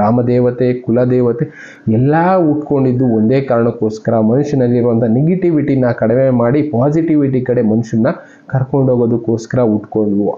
ರಾಮದೇವತೆ, ಕುಲದೇವತೆ ಎಲ್ಲ ಉಟ್ಕೊಂಡಿದ್ದು ಒಂದೇ ಕಾರಣಕ್ಕೋಸ್ಕರ ಮನುಷ್ಯನಲ್ಲಿರುವಂಥ ನೆಗೆಟಿವಿಟಿನ ಕಡಿಮೆ ಮಾಡಿ ಪಾಸಿಟಿವಿಟಿ ಕಡೆ ಮನುಷ್ಯನ ಕರ್ಕೊಂಡೋಗೋದಕ್ಕೋಸ್ಕರ ಉಟ್ಕೊಂಡ್ವು.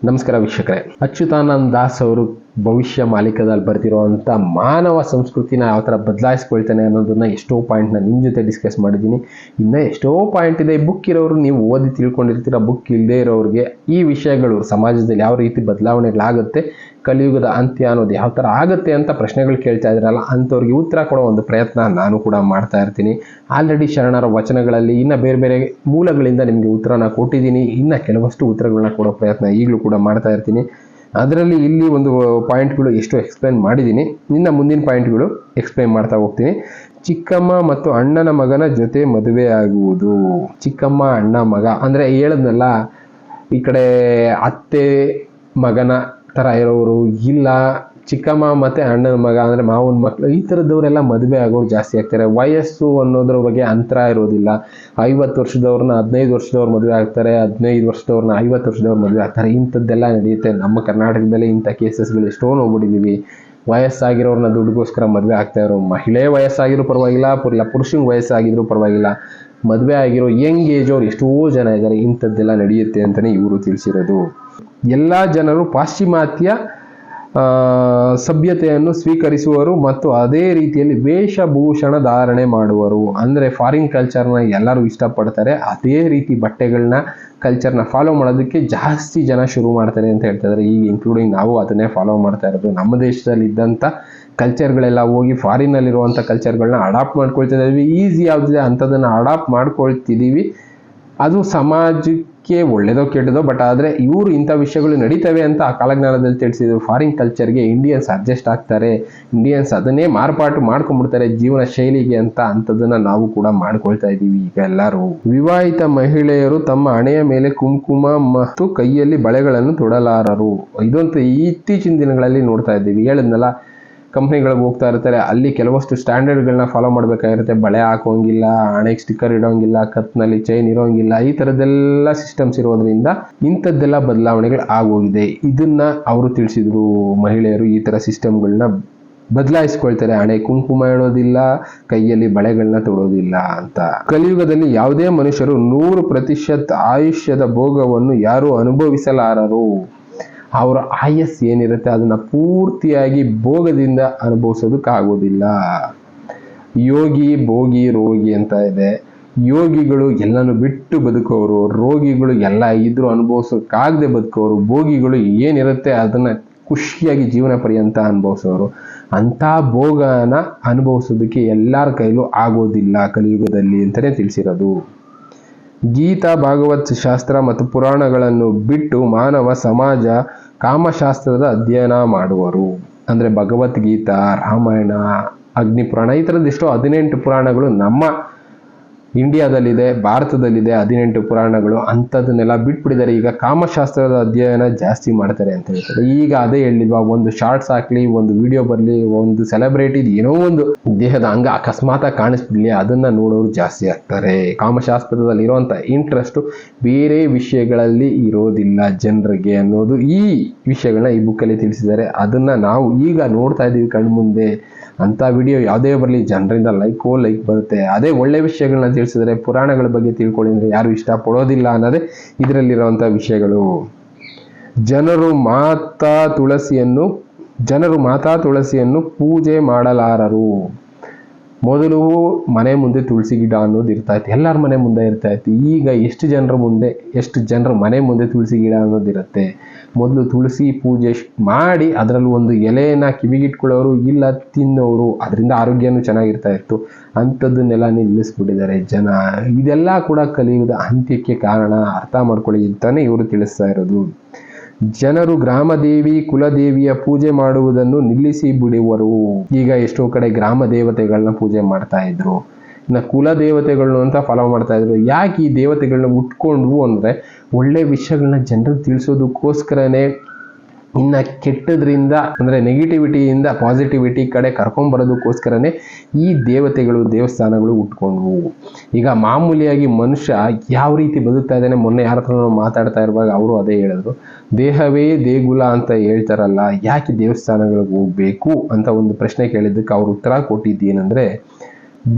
ನಮಸ್ಕಾರ ವೀಕ್ಷಕರೇ, ಅಚ್ಯುತಾನಂದ ದಾಸ್ ಅವರು ಭವಿಷ್ಯ ಮಾಲಿಕದಲ್ಲಿ ಬರ್ತಿರುವಂಥ ಮಾನವ ಸಂಸ್ಕೃತಿನ ಯಾವ ಥರ ಬದಲಾಯಿಸ್ಕೊಳ್ತಾನೆ ಅನ್ನೋದನ್ನ ಎಷ್ಟೋ ಪಾಯಿಂಟ್ನ ನಿಮ್ಮ ಜೊತೆ ಡಿಸ್ಕಸ್ ಮಾಡಿದ್ದೀನಿ. ಇನ್ನೂ ಎಷ್ಟೋ ಪಾಯಿಂಟ್ ಇದೆ. ಬುಕ್ ಇರೋರು ನೀವು ಓದಿ ತಿಳ್ಕೊಂಡಿರ್ತೀರ, ಬುಕ್ ಇಲ್ಲದೆ ಇರೋರಿಗೆ ಈ ವಿಷಯಗಳು ಸಮಾಜದಲ್ಲಿ ಯಾವ ರೀತಿ ಬದಲಾವಣೆಗಳಾಗುತ್ತೆ, ಕಲಿಯುಗದ ಅಂತ್ಯ ಅನ್ನೋದು ಯಾವ ಥರ ಆಗುತ್ತೆ ಅಂತ ಪ್ರಶ್ನೆಗಳು ಕೇಳ್ತಾ ಇದ್ರಲ್ಲ, ಅಂಥವ್ರಿಗೆ ಉತ್ತರ ಕೊಡೋ ಒಂದು ಪ್ರಯತ್ನ ನಾನು ಕೂಡ ಮಾಡ್ತಾ ಇರ್ತೀನಿ. ಆಲ್ರೆಡಿ ಶರಣರ ವಚನಗಳಲ್ಲಿ ಇನ್ನು ಬೇರೆ ಬೇರೆ ಮೂಲಗಳಿಂದ ನಿಮಗೆ ಉತ್ತರನ ಕೊಟ್ಟಿದ್ದೀನಿ. ಇನ್ನು ಕೆಲವಷ್ಟು ಉತ್ತರಗಳನ್ನ ಕೊಡೋ ಪ್ರಯತ್ನ ಈಗಲೂ ಕೂಡ ಮಾಡ್ತಾ ಇರ್ತೀನಿ. ಅದರಲ್ಲಿ ಇಲ್ಲಿ ಒಂದು ಪಾಯಿಂಟ್ಗಳು ಎಷ್ಟು ಎಕ್ಸ್ಪ್ಲೈನ್ ಮಾಡಿದ್ದೀನಿ, ಇನ್ನು ಮುಂದಿನ ಪಾಯಿಂಟ್ಗಳು ಎಕ್ಸ್ಪ್ಲೈನ್ ಮಾಡ್ತಾ ಹೋಗ್ತೀನಿ. ಚಿಕ್ಕಮ್ಮ ಮತ್ತು ಅಣ್ಣನ ಮಗನ ಜೊತೆ ಮದುವೆ ಆಗುವುದು. ಚಿಕ್ಕಮ್ಮ ಅಣ್ಣ ಮಗ ಅಂದರೆ ಹೇಳದ್ನಲ್ಲ, ಈ ಕಡೆ ಅತ್ತೆ ಮಗನ ಥರ ಇರೋರು ಇಲ್ಲ, ಚಿಕ್ಕಮ್ಮ ಮತ್ತು ಅಣ್ಣನ ಮಗ ಅಂದರೆ ಮಾವನ ಮಕ್ಕಳು, ಈ ಥರದವರೆಲ್ಲ ಮದುವೆ ಆಗೋರು ಜಾಸ್ತಿ ಆಗ್ತಾರೆ. ವಯಸ್ಸು ಅನ್ನೋದ್ರ ಬಗ್ಗೆ ಅಂತರ ಇರೋದಿಲ್ಲ. 50 ವರ್ಷದವ್ರನ್ನ 15 ವರ್ಷದವ್ರು ಮದುವೆ ಆಗ್ತಾರೆ, 15 ವರ್ಷದವ್ರನ್ನ 50 ವರ್ಷದವ್ರು ಮದುವೆ ಆಗ್ತಾರೆ. ಇಂಥದ್ದೆಲ್ಲ ನಡೆಯುತ್ತೆ. ನಮ್ಮ ಕರ್ನಾಟಕದಲ್ಲಿ ಇಂಥ ಕೇಸಸ್ಗಳು ಎಷ್ಟೋ ನೋಡ್ಬಿಟ್ಟಿದ್ದೀವಿ. ವಯಸ್ಸಾಗಿರೋರನ್ನ ದುಡ್ಡುಗೋಸ್ಕರ ಮದುವೆ ಆಗ್ತಾ ಇರೋ ಮಹಿಳೆ ವಯಸ್ಸಾಗಿರೋ ಪರವಾಗಿಲ್ಲ, ಪುರುಷಂಗೆ ವಯಸ್ಸಾಗಿದ್ರು ಪರವಾಗಿಲ್ಲ, ಮದುವೆ ಆಗಿರೋ ಯಂಗ್ ಏಜ್ ಅವ್ರು ಎಷ್ಟೋ ಜನ ಇದ್ದಾರೆ. ಇಂಥದ್ದೆಲ್ಲ ನಡೆಯುತ್ತೆ ಅಂತಲೇ ಇವರು ತಿಳಿಸಿರೋದು. ಎಲ್ಲ ಜನರು ಪಾಶ್ಚಿಮಾತ್ಯ ಸಭ್ಯತೆಯನ್ನು ಸ್ವೀಕರಿಸುವರು ಮತ್ತು ಅದೇ ರೀತಿಯಲ್ಲಿ ವೇಷಭೂಷಣ ಧಾರಣೆ ಮಾಡುವರು. ಅಂದರೆ ಫಾರಿನ್ ಕಲ್ಚರ್ನ ಎಲ್ಲರೂ ಇಷ್ಟಪಡ್ತಾರೆ, ಅದೇ ರೀತಿ ಬಟ್ಟೆಗಳನ್ನ ಕಲ್ಚರ್ನ ಫಾಲೋ ಮಾಡೋದಕ್ಕೆ ಜಾಸ್ತಿ ಜನ ಶುರು ಮಾಡ್ತಾರೆ ಅಂತ ಹೇಳ್ತಾ ಇದ್ದಾರೆ. ಈಗ ಇನ್ಕ್ಲೂಡಿಂಗ್ ನಾವು ಅದನ್ನೇ ಫಾಲೋ ಮಾಡ್ತಾ ಇರೋದು. ನಮ್ಮ ದೇಶದಲ್ಲಿ ಇದ್ದಂಥ ಕಲ್ಚರ್ಗಳೆಲ್ಲ ಹೋಗಿ ಫಾರಿನಲ್ಲಿರುವಂಥ ಕಲ್ಚರ್ಗಳನ್ನ ಅಡಾಪ್ಟ್ ಮಾಡ್ಕೊಳ್ತಾ ಇದ್ದೀವಿ. ಈಸಿ ಯಾವುದಿದೆ ಅಂಥದ್ದನ್ನು ಅಡಾಪ್ಟ್ ಮಾಡ್ಕೊಳ್ತಿದ್ದೀವಿ. ಅದು ಸಮಾಜಕ್ಕೆ ಒಳ್ಳೇದೋ ಕೆಟ್ಟದೋ, ಬಟ್ ಆದರೆ ಇವರು ಇಂಥ ವಿಷಯಗಳು ನಡೀತವೆ ಅಂತ ಆ ಕಾಲಜ್ಞಾನದಲ್ಲಿ ತಿಳಿಸಿದ್ರು. ಫಾರಿನ್ ಕಲ್ಚರ್ಗೆ ಇಂಡಿಯನ್ಸ್ ಅಡ್ಜಸ್ಟ್ ಆಗ್ತಾರೆ, ಇಂಡಿಯನ್ಸ್ ಅದನ್ನೇ ಮಾರ್ಪಾಟು ಮಾಡ್ಕೊಂಡ್ಬಿಡ್ತಾರೆ ಜೀವನ ಶೈಲಿಗೆ ಅಂತ. ಅಂಥದ್ದನ್ನು ನಾವು ಕೂಡ ಮಾಡ್ಕೊಳ್ತಾ ಇದ್ದೀವಿ ಈಗ ಎಲ್ಲರೂ. ವಿವಾಹಿತ ಮಹಿಳೆಯರು ತಮ್ಮ ಹಣೆಯ ಮೇಲೆ ಕುಂಕುಮ ಮತ್ತು ಕೈಯಲ್ಲಿ ಬಳೆಗಳನ್ನು ತೊಡಲಾರರು. ಇದಂತೂ ಇತ್ತೀಚಿನ ದಿನಗಳಲ್ಲಿ ನೋಡ್ತಾ ಇದ್ದೀವಿ. ಹೇಳಿದ್ನಲ್ಲ, ಕಂಪ್ನಿಗಳಿಗೆ ಹೋಗ್ತಾ ಇರ್ತಾರೆ, ಅಲ್ಲಿ ಕೆಲವಷ್ಟು ಸ್ಟ್ಯಾಂಡರ್ಡ್ಗಳನ್ನ ಫಾಲೋ ಮಾಡಬೇಕಾಗಿರುತ್ತೆ. ಬಳೆ ಹಾಕೋಂಗಿಲ್ಲ, ಹಣೆಗೆ ಸ್ಟಿಕ್ಕರ್ ಇಡೋಂಗಿಲ್ಲ, ಕತ್ನಲ್ಲಿ ಚೈನ್ ಇರೋಂಗಿಲ್ಲ, ಈ ಥರದ್ದೆಲ್ಲ ಸಿಸ್ಟಮ್ಸ್ ಇರೋದ್ರಿಂದ ಇಂಥದ್ದೆಲ್ಲ ಬದಲಾವಣೆಗಳು ಆಗೋಗಿದೆ. ಇದನ್ನ ಅವರು ತಿಳಿಸಿದ್ರು. ಮಹಿಳೆಯರು ಈ ಥರ ಸಿಸ್ಟಮ್ಗಳನ್ನ ಬದಲಾಯಿಸ್ಕೊಳ್ತಾರೆ. ಹಣೆ ಕುಂಕುಮ ಇಡೋದಿಲ್ಲ, ಕೈಯಲ್ಲಿ ಬಳೆಗಳನ್ನ ತೊಡೋದಿಲ್ಲ ಅಂತ. ಕಲಿಯುಗದಲ್ಲಿ ಯಾವುದೇ ಮನುಷ್ಯರು 100% ಆಯುಷ್ಯದ ಭೋಗವನ್ನು ಯಾರು ಅನುಭವಿಸಲಾರರು. ಅವರ ಆಯಸ್ಸು ಏನಿರುತ್ತೆ ಅದನ್ನು ಪೂರ್ತಿಯಾಗಿ ಭೋಗದಿಂದ ಅನುಭವಿಸೋದಕ್ಕಾಗೋದಿಲ್ಲ. ಯೋಗಿ, ಭೋಗಿ, ರೋಗಿ ಅಂತ ಇದೆ. ಯೋಗಿಗಳು ಎಲ್ಲನೂ ಬಿಟ್ಟು ಬದುಕೋರು, ರೋಗಿಗಳು ಎಲ್ಲ ಇದ್ರೂ ಅನುಭವಿಸೋಕ್ಕಾಗದೆ ಬದುಕೋರು, ಭೋಗಿಗಳು ಏನಿರುತ್ತೆ ಅದನ್ನು ಖುಷಿಯಾಗಿ ಜೀವನ ಪರ್ಯಂತ ಅನುಭವಿಸೋರು. ಅಂಥ ಭೋಗನ ಅನುಭವಿಸೋದಕ್ಕೆ ಎಲ್ಲರ ಕೈಲೂ ಆಗೋದಿಲ್ಲ ಕಲಿಯುಗದಲ್ಲಿ ಅಂತಲೇ ತಿಳಿಸಿರೋದು. ಗೀತಾ, ಭಾಗವತ್ ಶಾಸ್ತ್ರ ಮತ್ತು ಪುರಾಣಗಳನ್ನು ಬಿಟ್ಟು ಮಾನವ ಸಮಾಜ ಕಾಮಶಾಸ್ತ್ರದ ಅಧ್ಯಯನ ಮಾಡುವರು. ಅಂದರೆ ಭಗವದ್ಗೀತಾ, ರಾಮಾಯಣ, ಅಗ್ನಿಪುರಾಣ, ಈ ಥರದ್ದು ಎಷ್ಟೋ 18 ಪುರಾಣಗಳು ನಮ್ಮ ಇಂಡಿಯಾದಲ್ಲಿದೆ, ಭಾರತದಲ್ಲಿದೆ 18 ಪುರಾಣಗಳು. ಅಂಥದ್ದನ್ನೆಲ್ಲ ಬಿಟ್ಬಿಟ್ಟಿದ್ದಾರೆ. ಈಗ ಕಾಮಶಾಸ್ತ್ರದ ಅಧ್ಯಯನ ಜಾಸ್ತಿ ಮಾಡ್ತಾರೆ ಅಂತ ಹೇಳ್ತಾರೆ. ಈಗ ಅದೇ ಹೇಳಿಲ್ವಾ, ಒಂದು ಶಾರ್ಟ್ಸ್ ಹಾಕ್ಲಿ, ಒಂದು ವಿಡಿಯೋ ಬರಲಿ, ಒಂದು ಸೆಲೆಬ್ರಿಟಿದು ಏನೋ ಒಂದು ದೇಹದ ಅಂಗ ಅಕಸ್ಮಾತ್ ಕಾಣಿಸ್ಬಿಡ್ಲಿ, ಅದನ್ನ ನೋಡೋರು ಜಾಸ್ತಿ ಆಗ್ತಾರೆ. ಕಾಮಶಾಸ್ತ್ರದಲ್ಲಿ ಇರುವಂಥ ಇಂಟ್ರೆಸ್ಟು ಬೇರೆ ವಿಷಯಗಳಲ್ಲಿ ಇರೋದಿಲ್ಲ ಜನರಿಗೆ ಅನ್ನೋದು ಈ ವಿಷಯಗಳನ್ನ ಈ ಬುಕ್ಕಲ್ಲಿ ತಿಳಿಸಿದ್ದಾರೆ. ಅದನ್ನ ನಾವು ಈಗ ನೋಡ್ತಾ ಇದ್ದೀವಿ ಕಣ್ಮುಂದೆ. ಅಂಥ ವಿಡಿಯೋ ಯಾವುದೇ ಬರಲಿ ಜನರಿಂದ ಲೈಕ್ ಬರುತ್ತೆ. ಅದೇ ಒಳ್ಳೆ ವಿಷಯಗಳನ್ನ ತಿಳಿಸಿದರೆ, ಪುರಾಣಗಳ ಬಗ್ಗೆ ತಿಳ್ಕೊಳ್ಳಿ ಅಂದರೆ ಯಾರು ಇಷ್ಟಪಡೋದಿಲ್ಲ ಅನ್ನೋದೇ ಇದರಲ್ಲಿರುವಂಥ ವಿಷಯಗಳು. ಜನರು ಮಾತಾ ತುಳಸಿಯನ್ನು ಪೂಜೆ ಮಾಡಲಾರರು. ಮೊದಲು ಮನೆ ಮುಂದೆ ತುಳಸಿ ಗಿಡ ಅನ್ನೋದು ಇರ್ತಾ ಇತ್ತು, ಎಲ್ಲರ ಮನೆ ಮುಂದೆ ಇರ್ತಾ ಇತ್ತು. ಈಗ ಎಷ್ಟು ಜನರ ಮನೆ ಮುಂದೆ ತುಳಸಿ ಗಿಡ ಅನ್ನೋದಿರುತ್ತೆ. ಮೊದಲು ತುಳಸಿ ಪೂಜೆ ಮಾಡಿ ಅದರಲ್ಲಿ ಒಂದು ಎಲೆನ ಕಿವಿಗಿಟ್ಕೊಳ್ಳೋರು, ಇಲ್ಲ ತಿನ್ನೋರು, ಅದರಿಂದ ಆರೋಗ್ಯನೂ ಚೆನ್ನಾಗಿರ್ತಾ ಇತ್ತು. ಅಂಥದ್ದನ್ನೆಲ್ಲ ನಿಲ್ಲಿಸ್ಬಿಟ್ಟಿದ್ದಾರೆ ಜನ. ಇದೆಲ್ಲ ಕೂಡ ಕಲಿಯುಗದ ಅಂತ್ಯಕ್ಕೆ ಕಾರಣ, ಅರ್ಥ ಮಾಡ್ಕೊಳ್ಳಿ ಅಂತಾನೆ ಇವರು ತಿಳಿಸ್ತಾ ಇರೋದು. ಜನರು ಗ್ರಾಮದೇವಿ, ಕುಲದೇವಿಯ ಪೂಜೆ ಮಾಡುವುದನ್ನು ನಿಲ್ಲಿಸಿ ಬಿಡುವರು. ಈಗ ಎಷ್ಟೋ ಕಡೆ ಗ್ರಾಮ ದೇವತೆಗಳನ್ನ ಪೂಜೆ ಮಾಡ್ತಾ ಇದ್ರು, ಇನ್ನು ಕುಲ ದೇವತೆಗಳನ್ನ ಅಂತ ಫಾಲೋ ಮಾಡ್ತಾ ಇದ್ರು. ಯಾಕೆ ಈ ದೇವತೆಗಳನ್ನ ಉಟ್ಕೊಂಡ್ರು ಅಂದರೆ, ಒಳ್ಳೆ ವಿಷಯಗಳನ್ನ ಜನರಿಗೆ ತಿಳಿಸೋದಕ್ಕೋಸ್ಕರನೇ ಇನ್ನು ಕೆಟ್ಟದ್ರಿಂದ ಅಂದರೆ ನೆಗೆಟಿವಿಟಿಯಿಂದ ಪಾಸಿಟಿವಿಟಿ ಕಡೆ ಕರ್ಕೊಂಬರೋದಕ್ಕೋಸ್ಕರನೇ ಈ ದೇವತೆಗಳು ದೇವಸ್ಥಾನಗಳು ಹುಟ್ಕೊಂಡ್ವು. ಈಗ ಮಾಮೂಲಿಯಾಗಿ ಮನುಷ್ಯ ಯಾವ ರೀತಿ ಬದುಕ್ತಾ ಇದ್ದಾನೆ, ಮೊನ್ನೆ ಯಾರ ಹತ್ರ ಮಾತಾಡ್ತಾ ಇರುವಾಗ ಅವರು ಅದೇ ಹೇಳಿದ್ರು, ದೇಹವೇ ದೇಗುಲ ಅಂತ ಹೇಳ್ತಾರಲ್ಲ, ಯಾಕೆ ದೇವಸ್ಥಾನಗಳಿಗೆ ಹೋಗ್ಬೇಕು ಅಂತ ಒಂದು ಪ್ರಶ್ನೆ ಕೇಳಿದ್ದಕ್ಕೆ ಅವ್ರು ಉತ್ತರ ಕೊಟ್ಟಿದ್ದೇನೆಂದರೆ,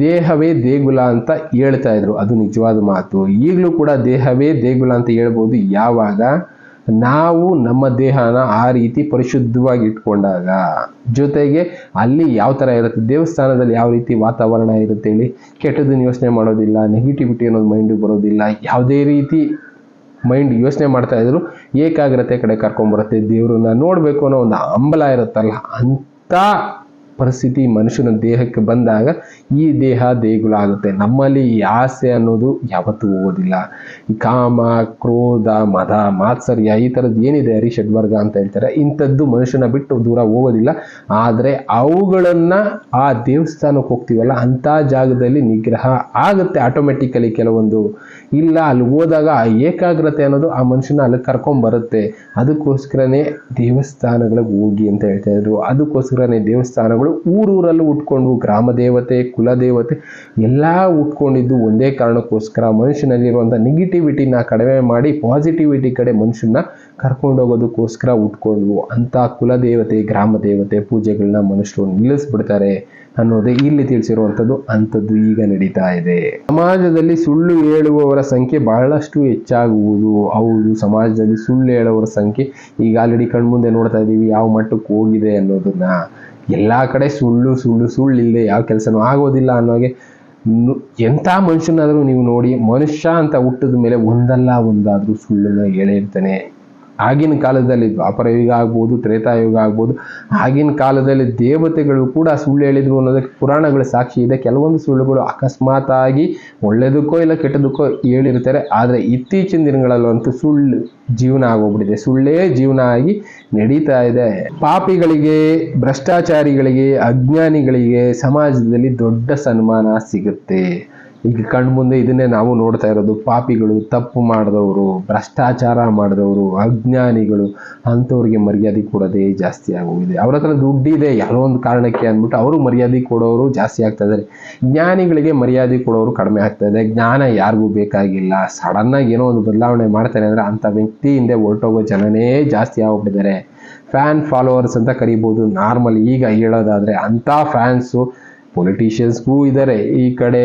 ದೇಹವೇ ದೇಗುಲ ಅಂತ ಹೇಳ್ತಾ ಇದ್ರು, ಅದು ನಿಜವಾದ ಮಾತು. ಈಗಲೂ ಕೂಡ ದೇಹವೇ ದೇಗುಲ ಅಂತ ಹೇಳ್ಬೋದು ಯಾವಾಗ ನಾವು ನಮ್ಮ ದೇಹನ ಆ ರೀತಿ ಪರಿಶುದ್ಧವಾಗಿ ಇಟ್ಕೊಂಡಾಗ. ಜೊತೆಗೆ ಅಲ್ಲಿ ಯಾವ ಥರ ಇರುತ್ತೆ, ದೇವಸ್ಥಾನದಲ್ಲಿ ಯಾವ ರೀತಿ ವಾತಾವರಣ ಇರುತ್ತೆ ಹೇಳಿ, ಕೆಟ್ಟದನ್ನು ಯೋಚನೆ ಮಾಡೋದಿಲ್ಲ, ನೆಗೆಟಿವಿಟಿ ಅನ್ನೋದು ಮೈಂಡಿಗೆ ಬರೋದಿಲ್ಲ, ಯಾವುದೇ ರೀತಿ ಮೈಂಡ್ ಯೋಚನೆ ಮಾಡ್ತಾ ಇದ್ರು ಏಕಾಗ್ರತೆ ಕಡೆ ಕರ್ಕೊಂಬರುತ್ತೆ. ದೇವ್ರನ್ನ ನೋಡಬೇಕು ಅನ್ನೋ ಒಂದು ಹಂಬಲ ಇರುತ್ತಲ್ಲ, ಅಂಥ ಪರಿಸ್ಥಿತಿ ಮನುಷ್ಯನ ದೇಹಕ್ಕೆ ಬಂದಾಗ ಈ ದೇಹ ದೇಗುಲ ಆಗುತ್ತೆ. ನಮ್ಮಲ್ಲಿ ಈ ಆಸೆ ಅನ್ನೋದು ಯಾವತ್ತೂ ಹೋಗೋದಿಲ್ಲ. ಈ ಕಾಮ, ಕ್ರೋಧ, ಮದ, ಮಾತ್ಸರ್ಯ ಈ ಥರದ್ದು ಏನಿದೆ ಹರಿಷಡ್ವರ್ಗ ಅಂತ ಹೇಳ್ತಾರೆ, ಇಂಥದ್ದು ಮನುಷ್ಯನ ಬಿಟ್ಟು ದೂರ ಹೋಗೋದಿಲ್ಲ. ಆದರೆ ಅವುಗಳನ್ನು ಆ ದೇವಸ್ಥಾನಕ್ಕೆ ಹೋಗ್ತೀವಲ್ಲ ಅಂಥ ಜಾಗದಲ್ಲಿ ನಿಗ್ರಹ ಆಗುತ್ತೆ ಆಟೋಮೆಟಿಕಲಿ. ಕೆಲವೊಂದು ಇಲ್ಲ, ಅಲ್ಲಿ ಹೋದಾಗ ಆ ಏಕಾಗ್ರತೆ ಅನ್ನೋದು ಆ ಮನುಷ್ಯನ ಅಲ್ಲಿ ಕರ್ಕೊಂಬರುತ್ತೆ. ಅದಕ್ಕೋಸ್ಕರನೇ ದೇವಸ್ಥಾನಗಳಿಗೆ ಹೋಗಿ ಅಂತ ಹೇಳ್ತಾ ಇದ್ರು. ಅದಕ್ಕೋಸ್ಕರನೇ ದೇವಸ್ಥಾನಗಳು ಊರೂರಲ್ಲೂ ಉಟ್ಕೊಂಡು, ಗ್ರಾಮ ದೇವತೆ, ಕುಲದೇವತೆ ಎಲ್ಲ ಉಟ್ಕೊಂಡಿದ್ದು ಒಂದೇ ಕಾರಣಕ್ಕೋಸ್ಕರ, ಮನುಷ್ಯನಲ್ಲಿರುವಂಥ ನೆಗೆಟಿವಿಟಿನ ಕಡಿಮೆ ಮಾಡಿ ಪಾಸಿಟಿವಿಟಿ ಕಡೆ ಮನುಷ್ಯನ ಕರ್ಕೊಂಡೋಗೋದಕ್ಕೋಸ್ಕರ ಉಟ್ಕೊಂಡ್ವು. ಅಂಥ ಕುಲದೇವತೆ, ಗ್ರಾಮ ದೇವತೆ ಪೂಜೆಗಳನ್ನ ಮನುಷ್ಯರು ನಿಲ್ಲಿಸ್ಬಿಡ್ತಾರೆ ಅನ್ನೋದೇ ಇಲ್ಲಿ ತಿಳಿಸಿರುವಂಥದ್ದು. ಅಂಥದ್ದು ಈಗ ನಡೀತಾ ಇದೆ. ಸಮಾಜದಲ್ಲಿ ಸುಳ್ಳು ಹೇಳುವವರ ಸಂಖ್ಯೆ ಬಹಳಷ್ಟು ಹೆಚ್ಚಾಗುವುದು. ಹೌದು, ಸಮಾಜದಲ್ಲಿ ಸುಳ್ಳು ಹೇಳುವವರ ಸಂಖ್ಯೆ ಈಗ ಆಲ್ರೆಡಿ ಕಣ್ಮುಂದೆ ನೋಡ್ತಾ ಇದ್ದೀವಿ ಯಾವ ಮಟ್ಟಕ್ಕೆ ಹೋಗಿದೆ ಅನ್ನೋದನ್ನ. ಎಲ್ಲ ಕಡೆ ಸುಳ್ಳು ಸುಳ್ಳು ಸುಳ್ಳು ಇಲ್ಲದೆ ಯಾವ ಕೆಲಸನೂ ಆಗೋದಿಲ್ಲ ಅನ್ನೋಗೆ. ಎಂಥ ಮನುಷ್ಯನಾದರೂ ನೀವು ನೋಡಿ, ಮನುಷ್ಯ ಅಂತ ಹುಟ್ಟಿದ ಮೇಲೆ ಒಂದಲ್ಲ ಒಂದಾದರೂ ಸುಳ್ಳನ್ನು ಹೇಳೇ ಇರ್ತಾನೆ. ಆಗಿನ ಕಾಲದಲ್ಲಿ ದ್ವಾಪರ ಯುಗ ಆಗ್ಬೋದು, ತ್ರೇತಾಯುಗ ಆಗ್ಬೋದು, ಆಗಿನ ಕಾಲದಲ್ಲಿ ದೇವತೆಗಳು ಕೂಡ ಸುಳ್ಳು ಹೇಳಿದ್ರು ಅನ್ನೋದಕ್ಕೆ ಪುರಾಣಗಳ ಸಾಕ್ಷಿ ಇದೆ. ಕೆಲವೊಂದು ಸುಳ್ಳುಗಳು ಅಕಸ್ಮಾತ್ ಆಗಿ ಒಳ್ಳೆಯದಕ್ಕೋ ಇಲ್ಲ ಕೆಟ್ಟದಕ್ಕೋ ಹೇಳಿರ್ತಾರೆ. ಆದರೆ ಇತ್ತೀಚಿನ ದಿನಗಳಲ್ಲಂತೂ ಸುಳ್ಳು ಜೀವನ ಆಗೋಗ್ಬಿಟ್ಟಿದೆ, ಸುಳ್ಳೇ ಜೀವನ ಆಗಿ ನಡೀತಾ ಇದೆ. ಪಾಪಿಗಳಿಗೆ, ಭ್ರಷ್ಟಾಚಾರಿಗಳಿಗೆ, ಅಜ್ಞಾನಿಗಳಿಗೆ ಸಮಾಜದಲ್ಲಿ ದೊಡ್ಡ ಸನ್ಮಾನ ಸಿಗುತ್ತೆ. ಈಗ ಕಣ್ಮುಂದೆ ಇದನ್ನೇ ನಾವು ನೋಡ್ತಾ ಇರೋದು. ಪಾಪಿಗಳು, ತಪ್ಪು ಮಾಡಿದವರು, ಭ್ರಷ್ಟಾಚಾರ ಮಾಡಿದವರು, ಅಜ್ಞಾನಿಗಳು, ಅಂಥವ್ರಿಗೆ ಮರ್ಯಾದೆ ಕೊಡೋದೇ ಜಾಸ್ತಿ ಆಗೋಗಿದೆ. ಅವ್ರ ಹತ್ರ ದುಡ್ಡಿದೆ ಯಾರೋ ಒಂದು ಕಾರಣಕ್ಕೆ ಅಂದ್ಬಿಟ್ಟು ಅವರು ಮರ್ಯಾದೆ ಕೊಡೋರು ಜಾಸ್ತಿ ಆಗ್ತಾ ಇದ್ದಾರೆ. ಜ್ಞಾನಿಗಳಿಗೆ ಮರ್ಯಾದೆ ಕೊಡೋರು ಕಡಿಮೆ ಆಗ್ತಾ ಇದೆ. ಜ್ಞಾನ ಯಾರಿಗೂ ಬೇಕಾಗಿಲ್ಲ. ಸಡನ್ನಾಗಿ ಏನೋ ಒಂದು ಬದಲಾವಣೆ ಮಾಡ್ತಾರೆ ಅಂದರೆ ಅಂಥ ವ್ಯಕ್ತಿ ಹಿಂದೆ ಹೊರಟೋಗೋ ಜನನೇ ಜಾಸ್ತಿ ಆಗ್ಬಿಟ್ಟಿದ್ದಾರೆ. ಫ್ಯಾನ್ ಫಾಲೋವರ್ಸ್ ಅಂತ ಕರಿಬೋದು ನಾರ್ಮಲ್. ಈಗ ಹೇಳೋದಾದರೆ ಅಂಥ ಫ್ಯಾನ್ಸು ಪೊಲಿಟಿಷಿಯನ್ಸ್ಗೂ ಇದ್ದಾರೆ, ಈ ಕಡೆ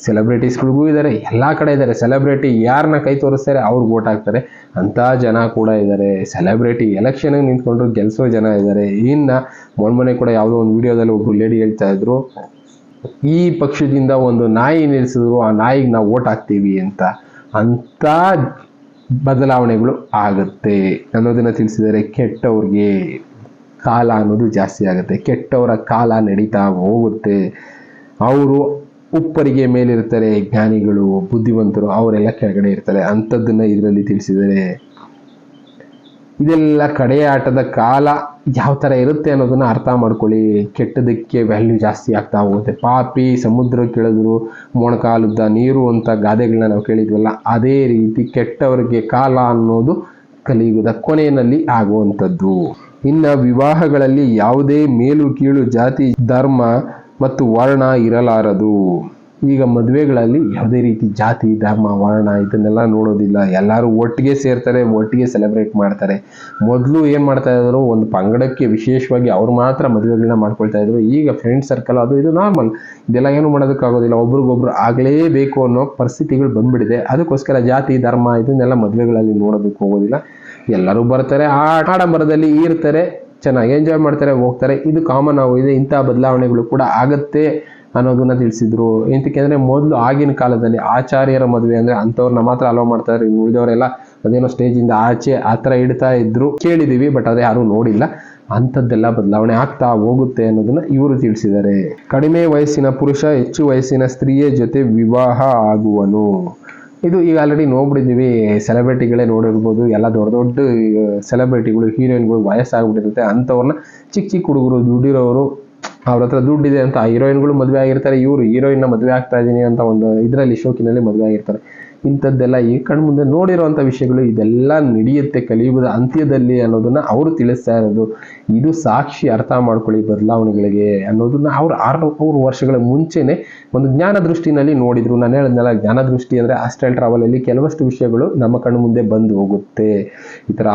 ಸೆಲೆಬ್ರಿಟೀಸ್ಗಳಿಗೂ ಇದ್ದಾರೆ, ಎಲ್ಲ ಕಡೆ ಇದ್ದಾರೆ. ಸೆಲೆಬ್ರಿಟಿ ಯಾರನ್ನ ಕೈ ತೋರಿಸ್ತಾರೆ ಅವ್ರಿಗೆ ವೋಟ್ ಹಾಕ್ತಾರೆ, ಅಂಥ ಜನ ಕೂಡ ಇದ್ದಾರೆ. ಸೆಲೆಬ್ರಿಟಿ ಎಲೆಕ್ಷನ್ಗೆ ನಿಂತ್ಕೊಂಡ್ರು ಗೆಲ್ಸೋ ಜನ ಇದ್ದಾರೆ. ಇನ್ನು ಮೊನ್ನೆ ಕೂಡ ಯಾವುದೋ ಒಂದು ವಿಡಿಯೋದಲ್ಲಿ ಒಬ್ರು ಲೇಡಿ ಹೇಳ್ತಾ ಇದ್ರು, ಈ ಪಕ್ಷದಿಂದ ಒಂದು ನಾಯಿ ನಿಲ್ಲಿಸಿದ್ರು, ಆ ನಾಯಿಗೆ ನಾವು ವೋಟ್ ಹಾಕ್ತೀವಿ ಅಂತ. ಅಂಥ ಬದಲಾವಣೆಗಳು ಆಗುತ್ತೆ ಅನ್ನೋದನ್ನ ತಿಳಿಸಿದ್ದಾರೆ. ಕೆಟ್ಟವ್ರಿಗೆ ಕಾಲ ಅನ್ನೋದು ಜಾಸ್ತಿ ಆಗುತ್ತೆ, ಕೆಟ್ಟವರ ಕಾಲ ನಡೀತಾ ಹೋಗುತ್ತೆ. ಅವರು ಉಪ್ಪರಿಗೆ ಮೇಲಿರ್ತಾರೆ, ಜ್ಞಾನಿಗಳು, ಬುದ್ಧಿವಂತರು ಅವರೆಲ್ಲ ಕೆಳಗಡೆ ಇರ್ತಾರೆ. ಅಂಥದ್ದನ್ನ ಇದರಲ್ಲಿ ತಿಳಿಸಿದ್ದಾರೆ. ಇದೆಲ್ಲ ಕಡೆಯ ಆಟದ ಕಾಲ ಯಾವ ಥರ ಇರುತ್ತೆ ಅನ್ನೋದನ್ನ ಅರ್ಥ ಮಾಡ್ಕೊಳ್ಳಿ. ಕೆಟ್ಟದಕ್ಕೆ ವ್ಯಾಲ್ಯೂ ಜಾಸ್ತಿ ಆಗ್ತಾ ಹೋಗುತ್ತೆ. ಪಾಪಿ ಸಮುದ್ರಕ್ಕೆ ಇಳಿದ್ರು ಮೊಣಕಾಲುದ್ದ ನೀರು ಅಂತ ಗಾದೆಗಳನ್ನ ನಾವು ಕೇಳಿದ್ವಲ್ಲ, ಅದೇ ರೀತಿ ಕೆಟ್ಟವರಿಗೆ ಕಾಲ ಅನ್ನೋದು ಕಲಿಯುಗದ ಕೊನೆಯಲ್ಲಿ ಆಗುವಂಥದ್ದು. ಇನ್ನು ವಿವಾಹಗಳಲ್ಲಿ ಯಾವುದೇ ಮೇಲು ಕೀಳು, ಜಾತಿ, ಧರ್ಮ ಮತ್ತು ವರ್ಣ ಇರಲಾರದು. ಈಗ ಮದುವೆಗಳಲ್ಲಿ ಯಾವುದೇ ರೀತಿ ಜಾತಿ, ಧರ್ಮ, ವರ್ಣ ಇದನ್ನೆಲ್ಲ ನೋಡೋದಿಲ್ಲ. ಎಲ್ಲರೂ ಒಟ್ಟಿಗೆ ಸೇರ್ತಾರೆ, ಒಟ್ಟಿಗೆ ಸೆಲೆಬ್ರೇಟ್ ಮಾಡ್ತಾರೆ. ಮೊದಲು ಏನು ಮಾಡ್ತಾ ಇದ್ರು, ಒಂದು ಪಂಗಡಕ್ಕೆ ವಿಶೇಷವಾಗಿ ಅವ್ರು ಮಾತ್ರ ಮದುವೆಗಳನ್ನ ಮಾಡ್ಕೊಳ್ತಾ ಇದ್ರು. ಈಗ ಫ್ರೆಂಡ್ ಸರ್ಕಲ್ ಅದು ಇದು ನಾರ್ಮಲ್, ಇದೆಲ್ಲ ಏನು ಮಾಡೋದಕ್ಕಾಗೋದಿಲ್ಲ. ಒಬ್ರಿಗೊಬ್ರು ಆಗಲೇಬೇಕು ಅನ್ನೋ ಪರಿಸ್ಥಿತಿಗಳು ಬಂದ್ಬಿಟ್ಟಿದೆ. ಅದಕ್ಕೋಸ್ಕರ ಜಾತಿ, ಧರ್ಮ ಇದನ್ನೆಲ್ಲ ಮದುವೆಗಳಲ್ಲಿ ನೋಡೋದಕ್ಕೆ ಹೋಗೋದಿಲ್ಲ. ಎಲ್ಲರೂ ಬರ್ತಾರೆ, ಆಡಂಬರದಲ್ಲಿ ಇರ್ತಾರೆ, ಚೆನ್ನಾಗಿ ಎಂಜಾಯ್ ಮಾಡ್ತಾರೆ, ಹೋಗ್ತಾರೆ. ಇದು ಕಾಮನ್ ಆಗಿದೆ. ಇಂಥ ಬದಲಾವಣೆಗಳು ಕೂಡ ಆಗತ್ತೆ ಅನ್ನೋದನ್ನ ತಿಳಿಸಿದ್ರು. ಎಂತಕ್ಕೆ ಅಂದರೆ ಮೊದಲು ಆಗಿನ ಕಾಲದಲ್ಲಿ ಆಚಾರ್ಯರ ಮದುವೆ ಅಂದರೆ ಅಂಥವ್ರನ್ನ ಮಾತ್ರ ಅಲೋ ಮಾಡ್ತಾ ಇದ್ರು. ಇನ್ನು ಉಳಿದವರೆಲ್ಲ ಅದೇನೋ ಸ್ಟೇಜಿಂದ ಆಚೆ ಆ ಥರ ಇಡ್ತಾ ಇದ್ರು, ಕೇಳಿದ್ದೀವಿ, ಬಟ್ ಅದು ಯಾರೂ ನೋಡಿಲ್ಲ. ಅಂಥದ್ದೆಲ್ಲ ಬದಲಾವಣೆ ಆಗ್ತಾ ಹೋಗುತ್ತೆ ಅನ್ನೋದನ್ನ ಇವರು ತಿಳಿಸಿದ್ದಾರೆ. ಕಡಿಮೆ ವಯಸ್ಸಿನ ಪುರುಷ ಹೆಚ್ಚು ವಯಸ್ಸಿನ ಸ್ತ್ರೀಯ ಜೊತೆ ವಿವಾಹ ಆಗುವನು. ಇದು ಈಗ ಆಲ್ರೆಡಿ ನೋಡ್ಬಿಟ್ಟಿದ್ದೀವಿ, ಸೆಲೆಬ್ರಿಟಿಗಳೇ ನೋಡಿರ್ಬೋದು. ಎಲ್ಲ ದೊಡ್ಡ ದೊಡ್ಡ ಸೆಲೆಬ್ರಿಟಿಗಳು, ಹೀರೋಯಿನ್ಗಳು ವಯಸ್ಸಾಗ್ಬಿಟ್ಟಿರುತ್ತೆ. ಅಂಥವ್ರನ್ನ ಚಿಕ್ಕ ಚಿಕ್ಕ ಹುಡುಗರು, ದುಡ್ಡಿರೋರು, ಅವ್ರ ಹತ್ರ ದುಡ್ಡಿದೆ ಅಂತ ಹೀರೋಯಿನ್ಗಳು ಮದುವೆ ಆಗಿರ್ತಾರೆ. ಇವರು ಹೀರೋಯಿನ್ನ ಮದುವೆ ಆಗ್ತಾ ಇದ್ದೀನಿ ಅಂತ ಒಂದು ಇದರಲ್ಲಿ ಶೋಕಿನಲ್ಲಿ ಮದುವೆ ಆಗಿರ್ತಾರೆ. ಇಂಥದ್ದೆಲ್ಲ ಈ ಕಣ್ಮುಂದೆ ನೋಡಿರುವಂಥ ವಿಷಯಗಳು ಇದೆಲ್ಲ ನಡೆಯುತ್ತೆ ಕಲಿಯುಗದ ಅಂತ್ಯದಲ್ಲಿ ಅನ್ನೋದನ್ನ ಅವರು ತಿಳಿಸ್ತಾ ಇರೋದು. ಇದು ಸಾಕ್ಷಿ, ಅರ್ಥ ಮಾಡ್ಕೊಳ್ಳಿ ಬದಲಾವಣೆಗಳಿಗೆ ಅನ್ನೋದನ್ನ ಅವ್ರು 600 ವರ್ಷಗಳ ಮುಂಚೆನೆ ಒಂದು ಜ್ಞಾನ ದೃಷ್ಟಿನಲ್ಲಿ ನೋಡಿದ್ರು. ನಾನು ಹೇಳಿದ್ನಲ್ಲ, ಜ್ಞಾನ ದೃಷ್ಟಿ ಅಂದ್ರೆ ಆಸ್ಟ್ರಲ್ ಟ್ರಾವೆಲ್ ಅಲ್ಲಿ ಕೆಲವಷ್ಟು ವಿಷಯಗಳು ನಮ್ಮ ಕಣ್ಣು ಮುಂದೆ ಬಂದು ಹೋಗುತ್ತೆ, ಈ ತರ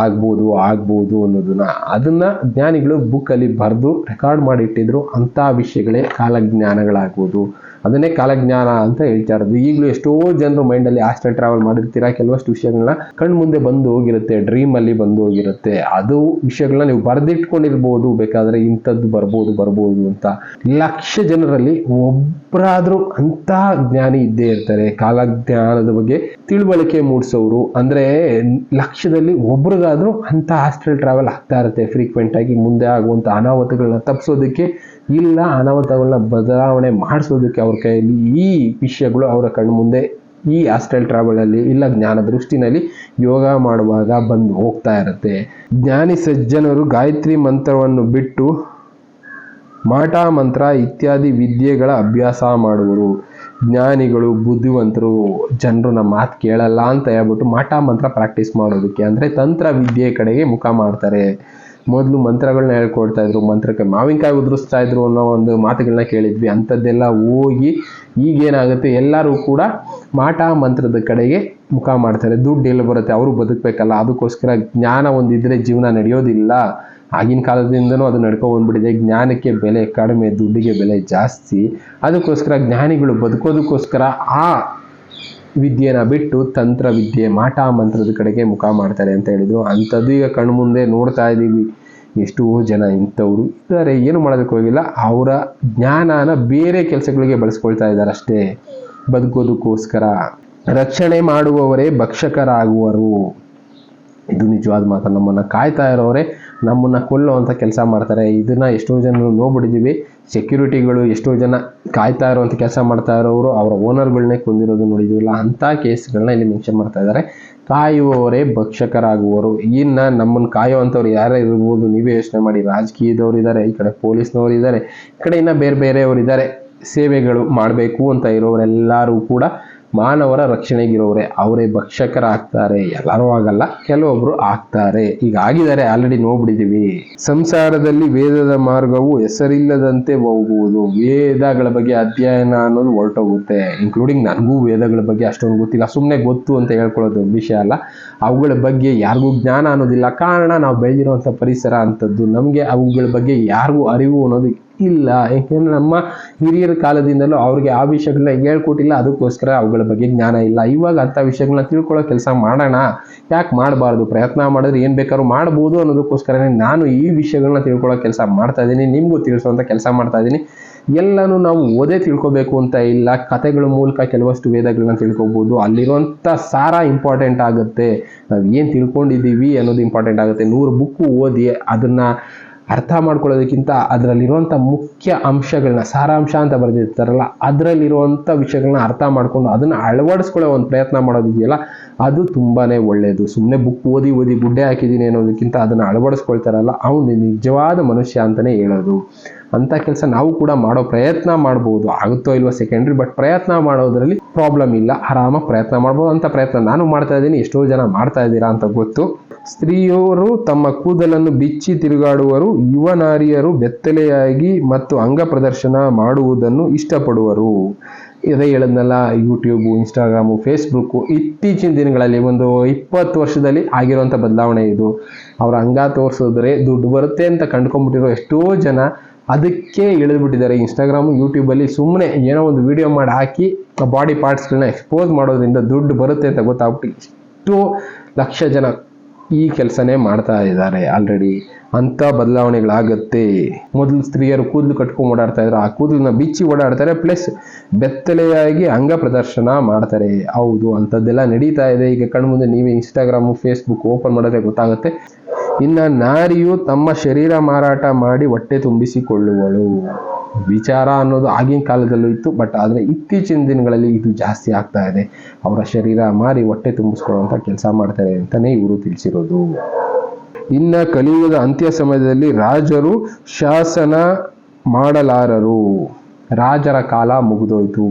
ಆಗ್ಬೋದು ಅನ್ನೋದನ್ನ ಅದನ್ನ ಜ್ಞಾನಿಗಳು ಬುಕ್ ಅಲ್ಲಿ ಬರೆದು ರೆಕಾರ್ಡ್ ಮಾಡಿಟ್ಟಿದ್ರು. ಅಂತ ವಿಷಯಗಳೇ ಕಾಲಜ್ಞಾನಗಳಾಗ್ಬೋದು. ಅದನ್ನೇ ಕಾಲಜ್ಞಾನ ಅಂತ ಹೇಳ್ತಾ ಇರೋದು. ಈಗಲೂ ಎಷ್ಟೋ ಜನರು ಮೈಂಡ್ ಅಲ್ಲಿ ಆಸ್ಟ್ರಲ್ ಟ್ರಾವೆಲ್ ಮಾಡಿರ್ತೀರಾ, ಕೆಲವಷ್ಟು ವಿಷಯಗಳನ್ನ ಕಣ್ಣು ಮುಂದೆ ಬಂದು ಹೋಗಿರುತ್ತೆ, ಡ್ರೀಮ್ ಅಲ್ಲಿ ಬಂದು ಹೋಗಿರುತ್ತೆ. ಅದು ವಿಷಯಗಳನ್ನ ನೀವು ಬರೆದಿಟ್ಕೊಂಡಿರ್ಬೋದು, ಬೇಕಾದ್ರೆ ಇಂಥದ್ದು ಬರ್ಬೋದು ಅಂತ. 1,00,000 ಜನರಲ್ಲಿ ಒಬ್ಬರಾದ್ರೂ ಅಂತ ಜ್ಞಾನಿ ಇದ್ದೇ ಇರ್ತಾರೆ. ಕಾಲಜ್ಞಾನದ ಬಗ್ಗೆ ತಿಳುವಳಿಕೆ ಮೂಡಿಸೋರು ಅಂದ್ರೆ 1,00,000ದಲ್ಲಿ ಒಬ್ರಿಗಾದ್ರೂ ಅಂತ ಆಸ್ಟ್ರಲ್ ಟ್ರಾವೆಲ್ ಆಗ್ತಾ ಇರುತ್ತೆ ಫ್ರೀಕ್ವೆಂಟ್ ಆಗಿ. ಮುಂದೆ ಆಗುವಂತ ಅನಾಹುತಗಳನ್ನ ತಪ್ಪಿಸೋದಕ್ಕೆ, ಇಲ್ಲ ಅನಾಹುತಗಳನ್ನ ಬದಲಾವಣೆ ಮಾಡಿಸೋದಕ್ಕೆ ಅವ್ರ ಕೈಯಲ್ಲಿ ಈ ವಿಷಯಗಳು ಅವರ ಕಣ್ಣು ಮುಂದೆ ಈ ಆಸ್ಟ್ರಲ್ ಟ್ರಾವೆಲ್ ಅಲ್ಲಿ ಇಲ್ಲ ಜ್ಞಾನ ದೃಷ್ಟಿನಲ್ಲಿ ಯೋಗ ಮಾಡುವಾಗ ಬಂದು ಹೋಗ್ತಾ ಇರುತ್ತೆ. ಜ್ಞಾನಿ ಸಜ್ಜನರು ಗಾಯತ್ರಿ ಮಂತ್ರವನ್ನು ಬಿಟ್ಟು ಮಾಟ ಮಂತ್ರ ಇತ್ಯಾದಿ ವಿದ್ಯೆಗಳ ಅಭ್ಯಾಸ ಮಾಡುವರು. ಜ್ಞಾನಿಗಳು, ಬುದ್ಧಿವಂತರು, ಜನರು ನಮ್ಮ ಮಾತು ಕೇಳಲ್ಲ ಅಂತ ಹೇಳ್ಬಿಟ್ಟು ಮಾಟ ಮಂತ್ರ ಪ್ರಾಕ್ಟೀಸ್ ಮಾಡೋದಕ್ಕೆ ಅಂದ್ರೆ ತಂತ್ರ ವಿದ್ಯೆ ಕಡೆಗೆ ಮುಖ ಮಾಡ್ತಾರೆ. ಮೊದಲು ಮಂತ್ರಗಳನ್ನ ಹೇಳ್ಕೊಡ್ತಾ ಇದ್ರು, ಮಂತ್ರಕ್ಕೆ ಮಾವಿನಕಾಯಿ ಉದುರಿಸ್ತಾ ಇದ್ರು ಅನ್ನೋ ಒಂದು ಮಾತುಗಳನ್ನ ಕೇಳಿದ್ವಿ. ಅಂಥದ್ದೆಲ್ಲ ಹೋಗಿ ಈಗೇನಾಗುತ್ತೆ, ಎಲ್ಲರೂ ಕೂಡ ಮಾಟ ಮಂತ್ರದ ಕಡೆಗೆ ಮುಖ ಮಾಡ್ತಾರೆ. ದುಡ್ಡು ಎಲ್ಲಿ ಬರುತ್ತೆ, ಅವರು ಬದುಕಬೇಕಲ್ಲ, ಅದಕ್ಕೋಸ್ಕರ ಜ್ಞಾನ ಒಂದಿದ್ರೆ ಜೀವನ ನಡೆಯೋದಿಲ್ಲ. ಆಗಿನ ಕಾಲದಿಂದನೂ ಅದು ನಡ್ಕೊಂಡು ಬಂದ್ಬಿಟ್ಟಿದೆ. ಜ್ಞಾನಕ್ಕೆ ಬೆಲೆ ಕಡಿಮೆ, ದುಡ್ಡಿಗೆ ಬೆಲೆ ಜಾಸ್ತಿ. ಅದಕ್ಕೋಸ್ಕರ ಜ್ಞಾನಿಗಳು ಬದುಕೋದಕ್ಕೋಸ್ಕರ ಆ ವಿದ್ಯೆನ ಬಿಟ್ಟು ತಂತ್ರ ವಿದ್ಯೆ, ಮಾಟ ಮಂತ್ರದ ಕಡೆಗೆ ಮುಖ ಮಾಡ್ತಾರೆ ಅಂತ ಹೇಳಿದ್ರು. ಅಂಥದ್ದು ಈಗ ಕಣ್ಣು ಮುಂದೆ ನೋಡ್ತಾ ಇದ್ದೀವಿ. ಎಷ್ಟೋ ಜನ ಇಂಥವ್ರು ಇದ್ದಾರೆ, ಏನು ಮಾಡೋದಕ್ಕೆ ಹೋಗಿಲ್ಲ, ಅವರ ಜ್ಞಾನನ ಬೇರೆ ಕೆಲಸಗಳಿಗೆ ಬಳಸ್ಕೊಳ್ತಾ ಇದ್ದಾರೆ ಅಷ್ಟೇ, ಬದುಕೋದಕ್ಕೋಸ್ಕರ. ರಕ್ಷಣೆ ಮಾಡುವವರೇ ಭಕ್ಷಕರಾಗುವರು. ಇದು ನಿಜವಾದ ಮಾತು. ನಮ್ಮನ್ನ ಕಾಯ್ತಾ ಇರೋರೆ ನಮ್ಮನ್ನ ಕೊಲ್ಲುವಂಥ ಕೆಲಸ ಮಾಡ್ತಾರೆ. ಇದನ್ನ ಎಷ್ಟೋ ಜನ ನೋಡ್ಬಿಟ್ಟಿದ್ದೀವಿ. ಸೆಕ್ಯೂರಿಟಿಗಳು ಎಷ್ಟೋ ಜನ ಕಾಯ್ತಾ ಇರುವಂಥ ಕೆಲಸ ಮಾಡ್ತಾ ಇರೋರು ಅವರ ಓನರ್ಗಳನ್ನೇ ಕೊಂದಿರೋದು ನೋಡಿದ್ವಿಲ್ಲ. ಅಂಥ ಕೇಸ್ಗಳನ್ನ ಇಲ್ಲಿ ಮೆನ್ಷನ್ ಮಾಡ್ತಾ ಇದ್ದಾರೆ. ಕಾಯುವವರೇ ಭಕ್ಷಕರಾಗುವರು. ಇನ್ನ ನಮ್ಮನ್ನು ಕಾಯುವಂಥವ್ರು ಯಾರೇ ಇರ್ಬೋದು, ನೀವೇ ಯೋಚನೆ ಮಾಡಿ. ರಾಜಕೀಯದವ್ರು ಇದ್ದಾರೆ, ಈ ಕಡೆ ಪೊಲೀಸ್ನವ್ರು ಇದ್ದಾರೆ, ಈ ಕಡೆ ಇನ್ನ ಬೇರೆಯವರು ಇದ್ದಾರೆ. ಸೇವೆಗಳು ಮಾಡಬೇಕು ಅಂತ ಇರೋರೆಲ್ಲರೂ ಕೂಡ ಮಾನವರ ರಕ್ಷಣೆಗಿರೋರೆ, ಅವರೇ ಭಕ್ಷಕರಾಗ್ತಾರೆ. ಎಲ್ಲರೂ ಆಗಲ್ಲ, ಕೆಲವೊಬ್ರು ಆಗ್ತಾರೆ. ಈಗ ಆಗಿದ್ದಾರೆ, ಆಲ್ರೆಡಿ ನೋಡ್ಬಿಟ್ಟಿದೀವಿ. ಸಂಸಾರದಲ್ಲಿ ವೇದದ ಮಾರ್ಗವು ಹೆಸರಿಲ್ಲದಂತೆ ಹೋಗುವುದು. ವೇದಗಳ ಬಗ್ಗೆ ಅಧ್ಯಯನ ಅನ್ನೋದು ಹೊರಟೋಗುತ್ತೆ. ಇನ್ಕ್ಲೂಡಿಂಗ್ ನನಗೂ ವೇದಗಳ ಬಗ್ಗೆ ಅಷ್ಟೊಂದು ಗೊತ್ತಿಲ್ಲ, ಸುಮ್ಮನೆ ಗೊತ್ತು ಅಂತ ಹೇಳ್ಕೊಳ್ಳೋದು ದೊಡ್ಡ ವಿಷಯ ಅಲ್ಲ. ಅವುಗಳ ಬಗ್ಗೆ ಯಾರಿಗೂ ಜ್ಞಾನ ಅನ್ನೋದಿಲ್ಲ. ಕಾರಣ ನಾವು ಬೆಳೆದಿರುವಂಥ ಪರಿಸರ ಅಂಥದ್ದು. ನಮಗೆ ಅವುಗಳ ಬಗ್ಗೆ ಯಾರಿಗೂ ಅರಿವು ಅನ್ನೋದು ಇಲ್ಲ. ಯಾಕೆಂದ್ರೆ ನಮ್ಮ ಹಿರಿಯರ ಕಾಲದಿಂದಲೂ ಅವ್ರಿಗೆ ಆ ವಿಷಯಗಳನ್ನ ಹೇಳ್ಕೊಟ್ಟಿಲ್ಲ, ಅದಕ್ಕೋಸ್ಕರ ಅವುಗಳ ಬಗ್ಗೆ ಜ್ಞಾನ ಇಲ್ಲ. ಇವಾಗ ಅಂಥ ವಿಷಯಗಳನ್ನ ತಿಳ್ಕೊಳ್ಳೋ ಕೆಲಸ ಮಾಡೋಣ, ಯಾಕೆ ಮಾಡಬಾರ್ದು? ಪ್ರಯತ್ನ ಮಾಡಿದ್ರೆ ಏನು ಬೇಕಾದ್ರೂ ಮಾಡ್ಬೋದು ಅನ್ನೋದಕ್ಕೋಸ್ಕರನೇ ನಾನು ಈ ವಿಷಯಗಳನ್ನ ತಿಳ್ಕೊಳ್ಳೋ ಕೆಲಸ ಮಾಡ್ತಾ ಇದ್ದೀನಿ, ನಿಮಗೂ ತಿಳಿಸುವಂಥ ಕೆಲಸ ಮಾಡ್ತಾ ಇದ್ದೀನಿ. ಎಲ್ಲನೂ ನಾವು ಓದೇ ತಿಳ್ಕೊಬೇಕು ಅಂತ ಇಲ್ಲ, ಕಥೆಗಳ ಮೂಲಕ ಕೆಲವಷ್ಟು ವೇದಗಳನ್ನ ತಿಳ್ಕೊಬೋದು. ಅಲ್ಲಿರುವಂಥ ಸಾರ ಇಂಪಾರ್ಟೆಂಟ್ ಆಗುತ್ತೆ, ನಾವು ಏನು ತಿಳ್ಕೊಂಡಿದ್ದೀವಿ ಅನ್ನೋದು ಇಂಪಾರ್ಟೆಂಟ್ ಆಗುತ್ತೆ. 100 ಬುಕ್ಕು ಓದಿ ಅದನ್ನ ಅರ್ಥ ಮಾಡ್ಕೊಳ್ಳೋದಕ್ಕಿಂತ ಅದರಲ್ಲಿರುವಂಥ ಮುಖ್ಯ ಅಂಶಗಳನ್ನ, ಸಾರಾಂಶ ಅಂತ ಬರೆದಿರ್ತಾರಲ್ಲ, ಅದರಲ್ಲಿರುವಂಥ ವಿಷಯಗಳನ್ನ ಅರ್ಥ ಮಾಡ್ಕೊಂಡು ಅದನ್ನು ಅಳವಡಿಸ್ಕೊಳ್ಳೋ ಒಂದು ಪ್ರಯತ್ನ ಮಾಡೋದಿದೆಯಲ್ಲ, ಅದು ತುಂಬಾನೇ ಒಳ್ಳೆಯದು. ಸುಮ್ಮನೆ ಬುಕ್ ಓದಿ ಗುಡ್ಡೆ ಹಾಕಿದ್ದೀನಿ ಅನ್ನೋದಕ್ಕಿಂತ ಅದನ್ನು ಅಳವಡಿಸ್ಕೊಳ್ತಾರಲ್ಲ, ಅವನು ನಿಜವಾದ ಮನುಷ್ಯ ಅಂತಲೇ ಹೇಳೋದು. ಅಂಥ ಕೆಲಸ ನಾವು ಕೂಡ ಮಾಡೋ ಪ್ರಯತ್ನ ಮಾಡ್ಬೋದು. ಆಗುತ್ತೋ ಇಲ್ವೋ ಸೆಕೆಂಡ್ರಿ, ಬಟ್ ಪ್ರಯತ್ನ ಮಾಡೋದ್ರಲ್ಲಿ ಪ್ರಾಬ್ಲಮ್ ಇಲ್ಲ, ಆರಾಮಾಗಿ ಪ್ರಯತ್ನ ಮಾಡ್ಬೋದು. ಅಂತ ಪ್ರಯತ್ನ ನಾನು ಮಾಡ್ತಾ ಇದ್ದೀನಿ, ಎಷ್ಟೋ ಜನ ಮಾಡ್ತಾ ಇದ್ದೀರಾ ಅಂತ ಗೊತ್ತು. ಸ್ತ್ರೀಯರು ತಮ್ಮ ಕೂದಲನ್ನು ಬಿಚ್ಚಿ ತಿರುಗಾಡುವರು. ಯುವ ನಾರಿಯರು ಬೆತ್ತಲೆಯಾಗಿ ಮತ್ತು ಅಂಗ ಪ್ರದರ್ಶನ ಮಾಡುವುದನ್ನು ಇಷ್ಟಪಡುವರು. ಇದೇ ಹೇಳದ್ನಲ್ಲ, ಯೂಟ್ಯೂಬು, ಇನ್ಸ್ಟಾಗ್ರಾಮು, ಫೇಸ್ಬುಕ್ಕು ಇತ್ತೀಚಿನ ದಿನಗಳಲ್ಲಿ ಒಂದು 20 ವರ್ಷದಲ್ಲಿ ಆಗಿರುವಂಥ ಬದಲಾವಣೆ ಇದು. ಅವರ ಅಂಗ ತೋರಿಸಿದ್ರೆ ದುಡ್ಡು ಬರುತ್ತೆ ಅಂತ ಕಂಡ್ಕೊಂಡ್ಬಿಟ್ಟಿರೋ ಎಷ್ಟೋ ಜನ ಅದಕ್ಕೆ ಇಳಿದ್ಬಿಟ್ಟಿದ್ದಾರೆ. ಇನ್ಸ್ಟಾಗ್ರಾಮು, ಯೂಟ್ಯೂಬಲ್ಲಿ ಸುಮ್ಮನೆ ಏನೋ ಒಂದು ವಿಡಿಯೋ ಮಾಡಿ ಹಾಕಿ ಬಾಡಿ ಪಾರ್ಟ್ಸ್ಗಳನ್ನ ಎಕ್ಸ್ಪೋಸ್ ಮಾಡೋದ್ರಿಂದ ದುಡ್ಡು ಬರುತ್ತೆ ಅಂತ ಗೊತ್ತಾಗ್ಬಿಟ್ಟು ಎಷ್ಟೋ ಲಕ್ಷ ಜನ ಈ ಕೆಲಸನೇ ಮಾಡ್ತಾ ಇದ್ದಾರೆ ಆಲ್ರೆಡಿ. ಅಂಥ ಬದಲಾವಣೆಗಳಾಗತ್ತೆ. ಮೊದಲು ಸ್ತ್ರೀಯರು ಕೂದಲು ಕಟ್ಕೊಂಡು ಓಡಾಡ್ತಾ ಇದ್ರು, ಆ ಕೂದಲನ್ನ ಬಿಚ್ಚಿ ಓಡಾಡ್ತಾರೆ, ಪ್ಲಸ್ ಬೆತ್ತಲೆಯಾಗಿ ಅಂಗ ಪ್ರದರ್ಶನ ಮಾಡ್ತಾರೆ. ಹೌದು, ಅಂಥದ್ದೆಲ್ಲ ನಡೀತಾ ಇದೆ ಈಗ ಕಣ್ಮುಂದೆ. ನೀವೇ ಇನ್ಸ್ಟಾಗ್ರಾಮು, ಫೇಸ್ಬುಕ್ ಓಪನ್ ಮಾಡಿದ್ರೆ ಗೊತ್ತಾಗುತ್ತೆ. ಇನ್ನು ನಾರಿಯು ತಮ್ಮ ಶರೀರ ಮಾರಾಟ ಮಾಡಿ ಹೊಟ್ಟೆ ತುಂಬಿಸಿಕೊಳ್ಳುವಳು. ವಿಚಾರ ಅನ್ನೋದು ಆಗಿನ ಕಾಲದಲ್ಲೂ ಇತ್ತು, ಬಟ್ ಆದರೆ ಇತ್ತೀಚಿನ ದಿನಗಳಲ್ಲಿ ಇದು ಜಾಸ್ತಿ ಆಗ್ತಾ ಇದೆ. ಅವರ ಶರೀರ ಮಾರಿ ಹೊಟ್ಟೆ ತುಂಬಿಸ್ಕೊಳ್ಳುವಂಥ ಕೆಲಸ ಮಾಡ್ತಾರೆ ಅಂತಲೇ ಇವರು ತಿಳಿಸಿರೋದು. ಇನ್ನು ಕಲಿಯುಗದ ಅಂತ್ಯ ಸಮಯದಲ್ಲಿ ರಾಜರು ಶಾಸನ ಮಾಡಲಾರರು. ರಾಜರ ಕಾಲ ಮುಗಿದೋಯ್ತು.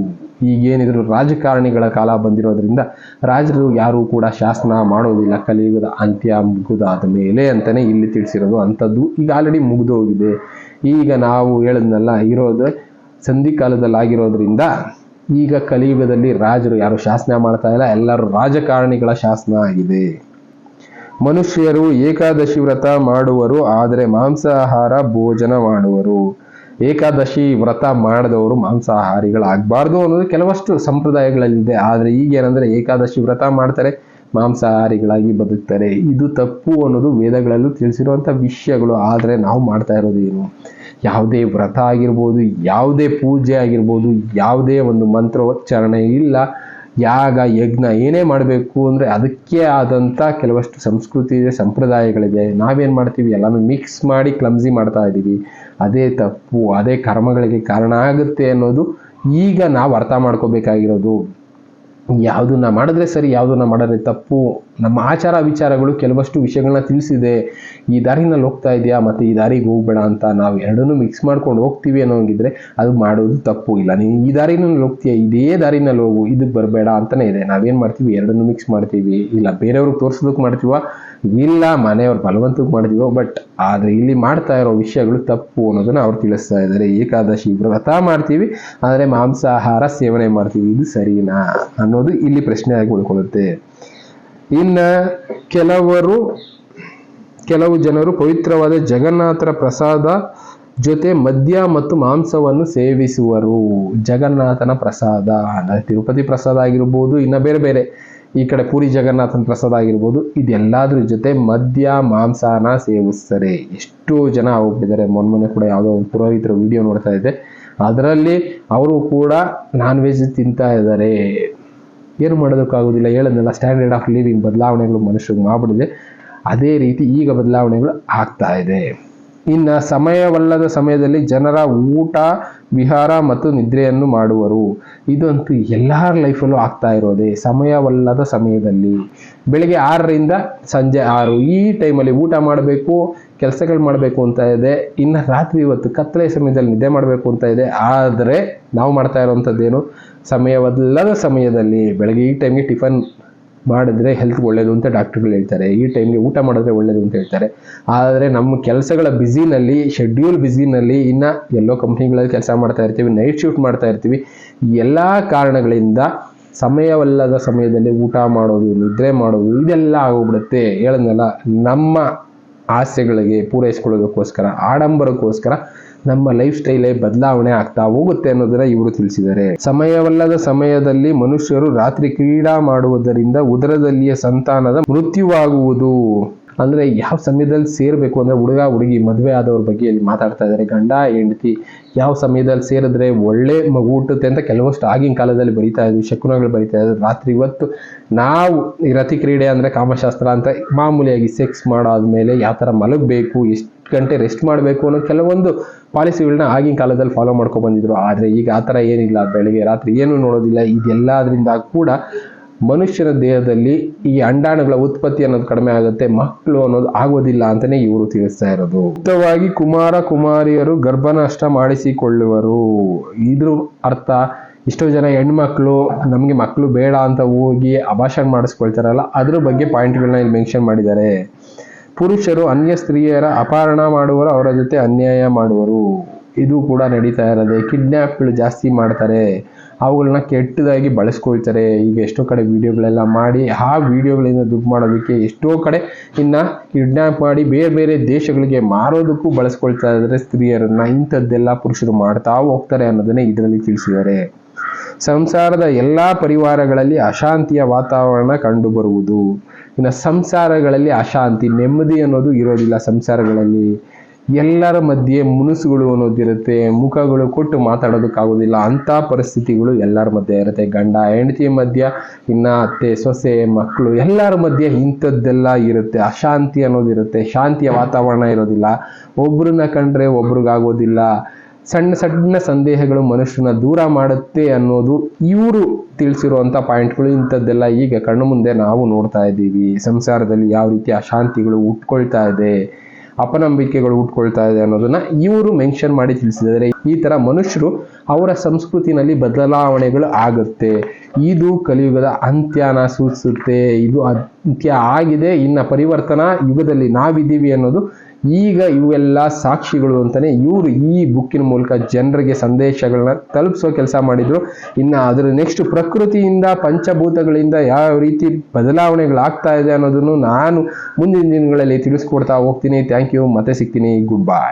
ಈಗೇನಿದ್ರು ರಾಜಕಾರಣಿಗಳ ಕಾಲ ಬಂದಿರೋದ್ರಿಂದ ರಾಜರು ಯಾರೂ ಕೂಡ ಶಾಸನ ಮಾಡೋದಿಲ್ಲ, ಕಲಿಯುಗದ ಅಂತ್ಯ ಮುಗಿದಾದ ಮೇಲೆ ಅಂತಲೇ ಇಲ್ಲಿ ತಿಳಿಸಿರೋದು. ಅಂಥದ್ದು ಈಗ ಆಲ್ರೆಡಿ ಮುಗಿದು ಹೋಗಿದೆ. ಈಗ ನಾವು ಹೇಳಿದ್ನೆಲ್ಲ ಇರೋದು ಸಂಧಿ ಕಾಲದಲ್ಲಾಗಿರೋದ್ರಿಂದ ಈಗ ಕಲಿಯುಗದಲ್ಲಿ ರಾಜರು ಯಾರು ಶಾಸನ ಮಾಡ್ತಾ ಇಲ್ಲ, ಎಲ್ಲರೂ ರಾಜಕಾರಣಿಗಳ ಶಾಸನ ಆಗಿದೆ. ಮನುಷ್ಯರು ಏಕಾದಶಿ ವ್ರತ ಮಾಡುವರು, ಆದರೆ ಮಾಂಸಾಹಾರ ಭೋಜನ ಮಾಡುವರು. ಏಕಾದಶಿ ವ್ರತ ಮಾಡಿದವರು ಮಾಂಸಾಹಾರಿಗಳಾಗಬಾರ್ದು ಅನ್ನೋದು ಕೆಲವಷ್ಟು ಸಂಪ್ರದಾಯಗಳಲ್ಲಿದೆ. ಆದರೆ ಈಗೇನಂದ್ರೆ ಏಕಾದಶಿ ವ್ರತ ಮಾಡ್ತಾರೆ, ಮಾಂಸಾಹಾರಿಗಳಾಗಿ ಬದುಕ್ತಾರೆ. ಇದು ತಪ್ಪು ಅನ್ನೋದು ವೇದಗಳಲ್ಲೂ ತಿಳಿಸಿರುವಂಥ ವಿಷಯಗಳು. ಆದರೆ ನಾವು ಮಾಡ್ತಾ ಇರೋದು ಏನು? ಯಾವುದೇ ವ್ರತ ಆಗಿರ್ಬೋದು, ಯಾವುದೇ ಪೂಜೆ ಆಗಿರ್ಬೋದು, ಯಾವುದೇ ಒಂದು ಮಂತ್ರೋಚ್ಚಾರಣೆ ಇಲ್ಲ, ಯಾಗ ಯಜ್ಞ ಏನೇ ಮಾಡಬೇಕು ಅಂದರೆ ಅದಕ್ಕೆ ಆದಂಥ ಕೆಲವಷ್ಟು ಸಂಸ್ಕೃತಿ ಇದೆ, ಸಂಪ್ರದಾಯಗಳಿದೆ. ನಾವೇನು ಮಾಡ್ತೀವಿ, ಎಲ್ಲನೂ ಮಿಕ್ಸ್ ಮಾಡಿ ಕ್ಲಮ್ಸಿ ಮಾಡ್ತಾ ಇದ್ದೀವಿ. ಅದೇ ತಪ್ಪು, ಅದೇ ಕರ್ಮಗಳಿಗೆ ಕಾರಣ ಆಗುತ್ತೆ ಅನ್ನೋದು ಈಗ ನಾವು ಅರ್ಥ ಮಾಡ್ಕೋಬೇಕಾಗಿರೋದು. ಯಾವುದನ್ನ ಮಾಡಿದ್ರೆ ಸರಿ, ಯಾವುದನ್ನ ಮಾಡಿದ್ರೆ ತಪ್ಪು. ನಮ್ಮ ಆಚಾರ ವಿಚಾರಗಳು ಕೆಲವಷ್ಟು ವಿಷಯಗಳನ್ನ ತಿಳಿಸಿದೆ. ಈ ದಾರಿನಲ್ಲಿ ಹೋಗ್ತಾ ಇದೆಯಾ ಮತ್ತು ಈ ದಾರಿಗೆ ಹೋಗ್ಬೇಡ ಅಂತ ನಾವು ಎರಡನ್ನೂ ಮಿಕ್ಸ್ ಮಾಡ್ಕೊಂಡು ಹೋಗ್ತೀವಿ ಅನ್ನೋಂಗಿದ್ರೆ ಅದು ಮಾಡೋದು ತಪ್ಪು. ಇಲ್ಲ, ನೀನು ಈ ದಾರಿನಲ್ಲಿ ಹೋಗ್ತೀಯ, ಇದೇ ದಾರಿನಲ್ಲಿ ಹೋಗು, ಇದಕ್ಕೆ ಬರಬೇಡ ಅಂತಲೇ ಇದೆ. ನಾವೇನು ಮಾಡ್ತೀವಿ, ಎರಡನ್ನೂ ಮಿಕ್ಸ್ ಮಾಡ್ತೀವಿ. ಇಲ್ಲ ಬೇರೆಯವ್ರಿಗೆ ತೋರಿಸೋದಕ್ಕೆ ಮಾಡ್ತೀವ, ಇಲ್ಲ ಮನೆಯವ್ರ ಬಲವಂತಕ್ಕೆ ಮಾಡ್ತೀವೋ. ಬಟ್ ಆದರೆ ಇಲ್ಲಿ ಮಾಡ್ತಾ ಇರೋ ವಿಷಯಗಳು ತಪ್ಪು ಅನ್ನೋದನ್ನ ಅವ್ರು ತಿಳಿಸ್ತಾ ಇದ್ದಾರೆ. ಏಕಾದಶಿ ವ್ರತ ಮಾಡ್ತೀವಿ, ಆದರೆ ಮಾಂಸಾಹಾರ ಸೇವನೆ ಮಾಡ್ತೀವಿ, ಇದು ಸರಿನಾ ಅನ್ನೋದು ಇಲ್ಲಿ ಪ್ರಶ್ನೆಯಾಗಿ ಉಳ್ಕೊಳ್ಳುತ್ತೆ. ಇನ್ನು ಕೆಲವು ಜನರು ಪವಿತ್ರವಾದ ಜಗನ್ನಾಥರ ಪ್ರಸಾದ ಜೊತೆ ಮದ್ಯ ಮತ್ತು ಮಾಂಸವನ್ನು ಸೇವಿಸುವರು. ಜಗನ್ನಾಥನ ಪ್ರಸಾದ, ತಿರುಪತಿ ಪ್ರಸಾದ ಆಗಿರ್ಬೋದು, ಇನ್ನು ಬೇರೆ ಬೇರೆ ಈ ಕಡೆ ಪುರಿ ಜಗನ್ನಾಥನ ಪ್ರಸಾದ ಆಗಿರ್ಬೋದು, ಇದೆಲ್ಲದ್ರ ಜೊತೆ ಮದ್ಯ ಮಾಂಸನ ಸೇವಿಸ್ತಾರೆ. ಎಷ್ಟೋ ಜನ ಹೋಗ್ಬಿಟ್ಟಿದ್ದಾರೆ. ಮೊನ್ನೆ ಕೂಡ ಯಾವುದೋ ಒಂದು ಪುರೋಹಿತರ ವಿಡಿಯೋ ನೋಡ್ತಾ ಇದ್ದೆ, ಅದರಲ್ಲಿ ಅವರು ಕೂಡ ನಾನ್ ವೆಜ್ ತಿಂತಾ ಇದ್ದಾರೆ. ಏನು ಮಾಡೋದಕ್ಕಾಗೋದಿಲ್ಲ, ಹೇಳೋದನ್ನೆಲ್ಲ ಸ್ಟ್ಯಾಂಡರ್ಡ್ ಆಫ್ ಲಿವಿಂಗ್ ಬದಲಾವಣೆಗಳು ಮನುಷ್ಯರಿಗೆ ಮಾಡ್ಬಿಟ್ಟಿದೆ. ಅದೇ ರೀತಿ ಈಗ ಬದಲಾವಣೆಗಳು ಆಗ್ತಾ ಇದೆ. ಇನ್ನು ಸಮಯವಲ್ಲದ ಸಮಯದಲ್ಲಿ ಜನರ ಊಟ, ವಿಹಾರ ಮತ್ತು ನಿದ್ರೆಯನ್ನು ಮಾಡುವರು. ಇದಂತೂ ಎಲ್ಲರ ಲೈಫಲ್ಲೂ ಆಗ್ತಾ ಇರೋದೇ. ಸಮಯವಲ್ಲದ ಸಮಯದಲ್ಲಿ ಬೆಳಗ್ಗೆ 6ರಿಂದ ಸಂಜೆ 6 ಈ ಟೈಮಲ್ಲಿ ಊಟ ಮಾಡಬೇಕು, ಕೆಲಸಗಳು ಮಾಡಬೇಕು ಅಂತ ಇದೆ. ಇನ್ನು ರಾತ್ರಿ ಹೊತ್ತು ಕತ್ತಲೆ ಸಮಯದಲ್ಲಿ ನಿದ್ದೆ ಮಾಡಬೇಕು ಅಂತ ಇದೆ. ಆದರೆ ನಾವು ಮಾಡ್ತಾ ಇರೋವಂಥದ್ದೇನು, ಸಮಯವಲ್ಲದ ಸಮಯದಲ್ಲಿ ಬೆಳಗ್ಗೆ ಈ ಟೈಮ್ಗೆ ಟಿಫನ್ ಮಾಡಿದ್ರೆ ಹೆಲ್ತ್ಗೆ ಒಳ್ಳೇದು ಅಂತ ಡಾಕ್ಟರ್ಗಳು ಹೇಳ್ತಾರೆ, ಈ ಟೈಮ್ಗೆ ಊಟ ಮಾಡಿದ್ರೆ ಒಳ್ಳೇದು ಅಂತ ಹೇಳ್ತಾರೆ. ಆದರೆ ನಮ್ಮ ಕೆಲಸಗಳ ಬ್ಯುಸಿನಲ್ಲಿ, ಶೆಡ್ಯೂಲ್ ಬ್ಯುಸಿನಲ್ಲಿ, ಇನ್ನು ಎಲ್ಲೋ ಕಂಪ್ನಿಗಳಲ್ಲಿ ಕೆಲಸ ಮಾಡ್ತಾ ಇರ್ತೀವಿ, ನೈಟ್ ಶಿಫ್ಟ್ ಮಾಡ್ತಾ ಇರ್ತೀವಿ. ಎಲ್ಲ ಕಾರಣಗಳಿಂದ ಸಮಯವಲ್ಲದ ಸಮಯದಲ್ಲಿ ಊಟ ಮಾಡೋದು, ನಿದ್ರೆ ಮಾಡೋದು ಇದೆಲ್ಲ ಆಗೋಗ್ಬಿಡುತ್ತೆ. ಹೇಳದ್ನಲ್ಲ, ನಮ್ಮ ಆಸೆಗಳಿಗೆ ಪೂರೈಸ್ಕೊಳ್ಳೋದಕ್ಕೋಸ್ಕರ, ಆಡಂಬರಕ್ಕೋಸ್ಕರ ನಮ್ಮ ಲೈಫ್ ಸ್ಟೈಲೇ ಬದಲಾವಣೆ ಆಗ್ತಾ ಹೋಗುತ್ತೆ ಅನ್ನೋದನ್ನ ಇವರು ತಿಳಿಸಿದ್ದಾರೆ. ಸಮಯವಲ್ಲದ ಸಮಯದಲ್ಲಿ ಮನುಷ್ಯರು ರಾತ್ರಿ ಕ್ರೀಡಾ ಮಾಡುವುದರಿಂದ ಉದರದಲ್ಲಿಯ ಸಂತಾನದ ಮೃತ್ಯುವಾಗುವುದು. ಅಂದ್ರೆ ಯಾವ ಸಮಯದಲ್ಲಿ ಸೇರ್ಬೇಕು ಅಂದ್ರೆ, ಹುಡುಗ ಹುಡುಗಿ ಮದುವೆ ಆದವ್ರ ಬಗ್ಗೆ ಇಲ್ಲಿ ಮಾತಾಡ್ತಾ ಇದ್ದಾರೆ. ಗಂಡ ಹೆಂಡತಿ ಯಾವ ಸಮಯದಲ್ಲಿ ಸೇರಿದ್ರೆ ಒಳ್ಳೆ ಮಗು ಹುಟ್ಟುತ್ತೆ ಅಂತ ಕೆಲವಷ್ಟು ಆಗಿನ ಕಾಲದಲ್ಲಿ ಬರೀತಾ ಇದ್ವಿ, ಶಕುನಗಳು ಬರೀತಾ ಇದ್ರು. ರಾತ್ರಿ ಹೊತ್ತು ನಾವು ಈ ರತಿ ಕ್ರೀಡೆ ಅಂದ್ರೆ ಕಾಮಶಾಸ್ತ್ರ ಅಂತ ಮಾಮೂಲಿಯಾಗಿ ಸೆಕ್ಸ್ ಮಾಡಾದ್ಮೇಲೆ ಯಾವ ತರ ಮಲಗಬೇಕು, ಎಷ್ಟು ಗಂಟೆ ರೆಸ್ಟ್ ಮಾಡಬೇಕು ಅನ್ನೋ ಕೆಲವೊಂದು ಪಾಲಿಸಿಗಳನ್ನ ಆಗಿನ ಕಾಲದಲ್ಲಿ ಫಾಲೋ ಮಾಡ್ಕೊಂಡು ಬಂದಿದ್ರು. ಆದರೆ ಈಗ ಆ ಥರ ಏನಿಲ್ಲ, ಬೆಳಗ್ಗೆ ರಾತ್ರಿ ಏನು ನೋಡೋದಿಲ್ಲ. ಇದೆಲ್ಲದರಿಂದ ಕೂಡ ಮನುಷ್ಯನ ದೇಹದಲ್ಲಿ ಈ ಅಂಡಾಣುಗಳ ಉತ್ಪತ್ತಿ ಅನ್ನೋದು ಕಡಿಮೆ ಆಗುತ್ತೆ, ಮಕ್ಕಳು ಅನ್ನೋದು ಆಗೋದಿಲ್ಲ ಅಂತಾನೆ ಇವರು ತಿಳಿಸ್ತಾ ಇರೋದು. ಮುಕ್ತವಾಗಿ ಕುಮಾರ ಕುಮಾರಿಯರು ಗರ್ಭನಷ್ಟ ಮಾಡಿಸಿಕೊಳ್ಳುವರು. ಇದ್ರ ಅರ್ಥ, ಎಷ್ಟೋ ಜನ ಹೆಣ್ಮಕ್ಳು ನಮಗೆ ಮಕ್ಕಳು ಬೇಡ ಅಂತ ಹೋಗಿ ಅಬಾರ್ಷನ್ ಮಾಡಿಸ್ಕೊಳ್ತಾರಲ್ಲ, ಅದ್ರ ಬಗ್ಗೆ ಪಾಯಿಂಟ್ಗಳನ್ನ ಇಲ್ಲಿ ಮೆನ್ಷನ್ ಮಾಡಿದ್ದಾರೆ. ಪುರುಷರು ಅನ್ಯ ಸ್ತ್ರೀಯರ ಅಪಹರಣ ಮಾಡುವರು, ಅವರ ಜೊತೆ ಅನ್ಯಾಯ ಮಾಡುವರು. ಇದು ಕೂಡ ನಡೀತಾ ಇರೋದೆ. ಕಿಡ್ನ್ಯಾಪ್ಗಳು ಜಾಸ್ತಿ ಮಾಡ್ತಾರೆ, ಅವುಗಳನ್ನ ಕೆಟ್ಟದಾಗಿ ಬಳಸ್ಕೊಳ್ತಾರೆ. ಈಗ ಎಷ್ಟೋ ಕಡೆ ವಿಡಿಯೋಗಳೆಲ್ಲ ಮಾಡಿ ಆ ವಿಡಿಯೋಗಳಿಂದ ದುಡ್ಡು ಮಾಡೋದಕ್ಕೆ ಎಷ್ಟೋ ಕಡೆ ಇನ್ನು ಕಿಡ್ನ್ಯಾಪ್ ಮಾಡಿ ಬೇರೆ ಬೇರೆ ದೇಶಗಳಿಗೆ ಮಾರೋದಕ್ಕೂ ಬಳಸ್ಕೊಳ್ತಾ ಇದ್ದಾರೆ ಸ್ತ್ರೀಯರನ್ನ. ಇಂಥದ್ದೆಲ್ಲ ಪುರುಷರು ಮಾಡ್ತಾ ಹೋಗ್ತಾರೆ ಅನ್ನೋದನ್ನೇ ಇದರಲ್ಲಿ ತಿಳಿಸಿದ್ದಾರೆ. ಸಂಸಾರದ ಎಲ್ಲ ಪರಿವಾರಗಳಲ್ಲಿ ಅಶಾಂತಿಯ ವಾತಾವರಣ ಕಂಡುಬರುವುದು. ಇನ್ನು ಸಂಸಾರಗಳಲ್ಲಿ ಅಶಾಂತಿ, ನೆಮ್ಮದಿ ಅನ್ನೋದು ಇರೋದಿಲ್ಲ. ಸಂಸಾರಗಳಲ್ಲಿ ಎಲ್ಲರ ಮಧ್ಯೆ ಮುನಿಸುಗಳು ಅನ್ನೋದಿರುತ್ತೆ, ಮುಖಗಳು ಕೊಟ್ಟು ಮಾತಾಡೋದಕ್ಕಾಗೋದಿಲ್ಲ. ಅಂಥ ಪರಿಸ್ಥಿತಿಗಳು ಎಲ್ಲರ ಮಧ್ಯೆ ಇರುತ್ತೆ. ಗಂಡ ಹೆಂಡತಿ ಮಧ್ಯ, ಇನ್ನು ಅತ್ತೆ ಸೊಸೆ ಮಕ್ಕಳು ಎಲ್ಲರ ಮಧ್ಯೆ ಇಂಥದ್ದೆಲ್ಲ ಇರುತ್ತೆ. ಅಶಾಂತಿ ಅನ್ನೋದಿರುತ್ತೆ, ಶಾಂತಿಯ ವಾತಾವರಣ ಇರೋದಿಲ್ಲ. ಒಬ್ರನ್ನ ಕಂಡ್ರೆ ಒಬ್ರಿಗಾಗೋದಿಲ್ಲ. ಸಣ್ಣ ಸಣ್ಣ ಸಂದೇಹಗಳು ಮನುಷ್ಯನ ದೂರ ಮಾಡುತ್ತೆ ಅನ್ನೋದು ಇವರು ತಿಳಿಸಿರುವಂಥ ಪಾಯಿಂಟ್ಗಳು. ಇಂಥದ್ದೆಲ್ಲ ಈಗ ಕಣ್ಣು ಮುಂದೆ ನಾವು ನೋಡ್ತಾ ಇದ್ದೀವಿ. ಸಂಸಾರದಲ್ಲಿ ಯಾವ ರೀತಿ ಅಶಾಂತಿಗಳು ಉಟ್ಕೊಳ್ತಾ ಇದೆ, ಅಪನಂಬಿಕೆಗಳು ಹುಟ್ಕೊಳ್ತಾ ಇದೆ ಅನ್ನೋದನ್ನ ಇವರು ಮೆನ್ಷನ್ ಮಾಡಿ ತಿಳಿಸಿದ್ದಾರೆ. ಈ ತರ ಮನುಷ್ಯರು ಅವರ ಸಂಸ್ಕೃತಿನಲ್ಲಿ ಬದಲಾವಣೆಗಳು ಆಗುತ್ತೆ. ಇದು ಕಲಿಯುಗದ ಅಂತ್ಯನ ಸೂಚಿಸುತ್ತೆ. ಇದು ಅಂತ್ಯ ಆಗಿದೆ, ಇನ್ನ ಪರಿವರ್ತನಾ ಯುಗದಲ್ಲಿ ನಾವಿದ್ದೀವಿ ಅನ್ನೋದು ಈಗ ಇವೆಲ್ಲ ಸಾಕ್ಷಿಗಳು ಅಂತಾನೆ ಇವರು ಈ ಬುಕ್ಕಿನ ಮೂಲಕ ಜನರಿಗೆ ಸಂದೇಶಗಳನ್ನ ತಲುಪಿಸೋ ಕೆಲಸ ಮಾಡಿದ್ರು. ಇನ್ನು ಅದರ ನೆಕ್ಸ್ಟ್ ಪ್ರಕೃತಿಯಿಂದ ಪಂಚಭೂತಗಳಿಂದ ಯಾವ ರೀತಿ ಬದಲಾವಣೆಗಳಾಗ್ತಾ ಇದೆ ಅನ್ನೋದನ್ನು ನಾನು ಮುಂದಿನ ದಿನಗಳಲ್ಲಿ ತಿಳಿಸ್ಕೊಡ್ತಾ ಹೋಗ್ತೀನಿ. Thank you. ಮತ್ತೆ ಸಿಗ್ತೀನಿ. Good by.